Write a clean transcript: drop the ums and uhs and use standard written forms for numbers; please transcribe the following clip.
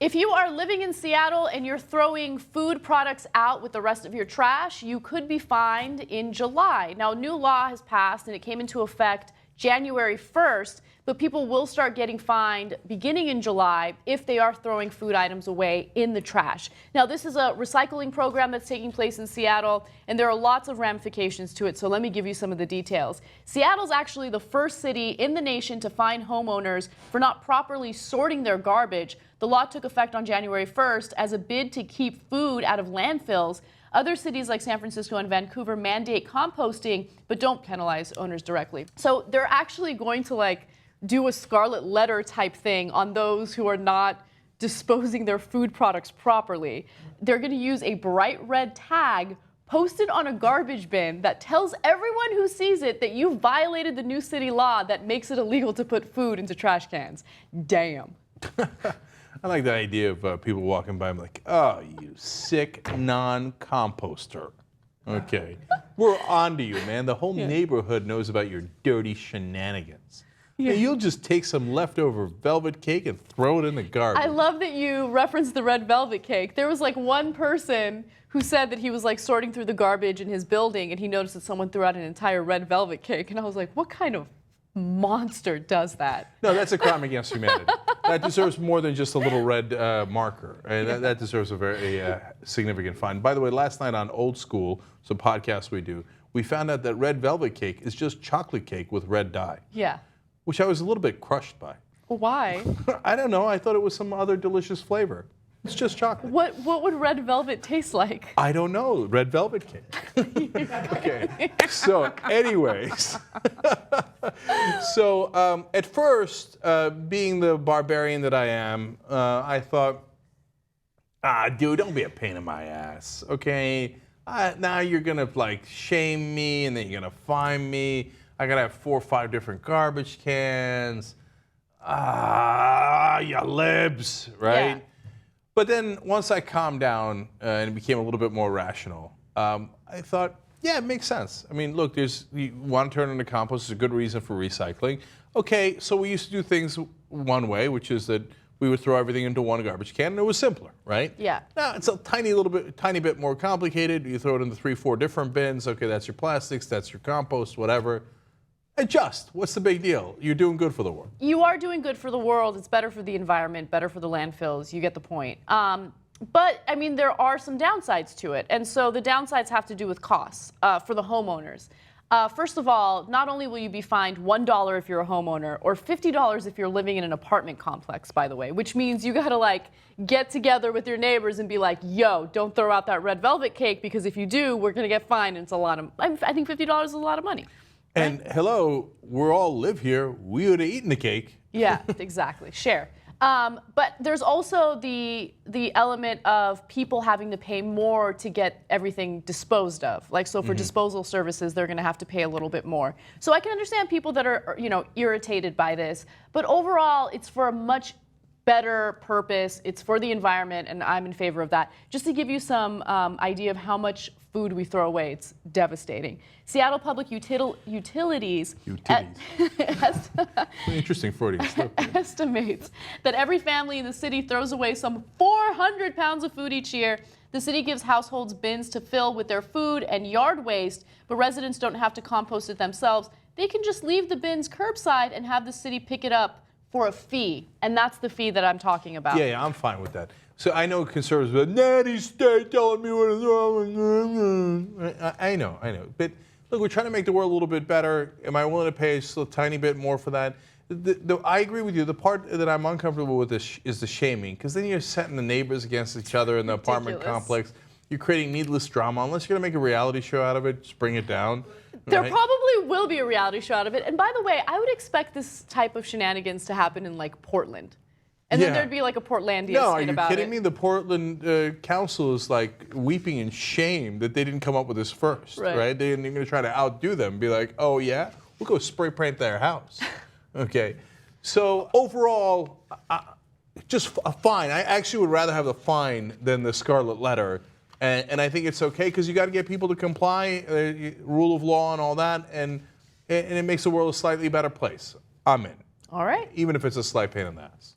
If you are living in Seattle and you're throwing food products out with the rest of your trash, you could be fined in July. Now, a new law has passed and it came into effect January 1st, but people will start getting fined beginning in July if they are throwing food items away in the trash. Now, this is a recycling program that's taking place in Seattle, and there are lots of ramifications to it, so let me give you some of the details. Seattle's actually the first city in the nation to fine homeowners for not properly sorting their garbage. The law took effect on January 1st as a bid to keep food out of landfills. Other cities like San Francisco and Vancouver mandate composting, but don't penalize owners directly. So they're actually going to do a Scarlet Letter type thing on those who are not disposing their food products properly. They're going to use a bright red tag posted on a garbage bin that tells everyone who sees it that you violated the new city law that makes it illegal to put food into trash cans. Damn. I like the idea of people walking by and like, oh, you sick non-composter. Okay. We're on to you, man. The whole neighborhood knows about your dirty shenanigans. Yeah. Hey, you'll just take some leftover velvet cake and throw it in the garbage. I love that you referenced the red velvet cake. There was one person who said that he was sorting through the garbage in his building and he noticed that someone threw out an entire red velvet cake. And I was like, what kind of monster does that? No, that's a crime against humanity. That deserves more than just a little red marker. And that deserves a very significant fine. By the way, last night on Old School, some podcasts we do, we found out that red velvet cake is just chocolate cake with red dye. Yeah. Which I was a little bit crushed by. Why? I don't know. I thought it was some other delicious flavor. It's just chocolate. What would red velvet taste like? I don't know. Red velvet cake. Okay. So, anyways. So, at first, being the barbarian that I am, I thought, dude, don't be a pain in my ass, okay? Now you're going to, shame me, and then you're going to fine me. I got to have 4 or 5 different garbage cans. You libs, right? Yeah. But then once I calmed down and became a little bit more rational, I thought, yeah, it makes sense. I mean, look, you want to turn it into compost is a good reason for recycling. Okay, so we used to do things one way, which is that we would throw everything into one garbage can, and it was simpler, right? Yeah. Now it's a tiny bit more complicated. You throw it into 3, 4 different bins. Okay, that's your plastics, that's your compost, whatever. Adjust. What's the big deal? You're doing good for the world. You are doing good for the world. It's better for the environment, better for the landfills. You get the point. But, I mean, there are some downsides to it. And so the downsides have to do with costs for the homeowners. First of all, not only will you be fined $1 if you're a homeowner, or $50 if you're living in an apartment complex, by the way, which means you got to, get together with your neighbors and be like, yo, don't throw out that red velvet cake, because if you do, we're going to get fined, and it's a lot of, I think $50 is a lot of money. And hello, we all live here. We would have eaten the cake. Yeah, exactly. Share. But there's also the element of people having to pay more to get everything disposed of. So for disposal services, they're going to have to pay a little bit more. So I can understand people that are, irritated by this. But overall, it's for a much better purpose. It's for the environment, and I'm in favor of that. Just to give you some idea of how much food we throw away, it's devastating. Seattle Public Utilities interesting Freudian stuff. Estimates that every family in the city throws away some 400 pounds of food each year. The city gives households bins to fill with their food and yard waste, but residents don't have to compost it themselves. They can just leave the bins curbside and have the city pick it up for a fee, and that's the fee that I'm talking about. Yeah, I'm fine with that. So I know conservatives, but Natty State telling me what is wrong. I know. But look, we're trying to make the world a little bit better. Am I willing to pay just a tiny bit more for that? I agree with you. The part that I'm uncomfortable with is the shaming, because then you're setting the neighbors against each other in the apartment complex. You're creating needless drama. Unless you're going to make a reality show out of it, just bring it down. There probably will be a reality show out of it. And by the way, I would expect this type of shenanigans to happen in Portland. And then there'd be a Portlandia No, are skit you about kidding me? The Portland council is weeping in shame that they didn't come up with this first, right? They're going to try to outdo them and be like, oh yeah, we'll go spray paint their house. Okay. So overall, just a fine. I actually would rather have the fine than the Scarlet Letter. And I think it's okay, because you got to get people to comply, rule of law and all that, and it makes the world a slightly better place. I'm in. All right. Even if it's a slight pain in the ass.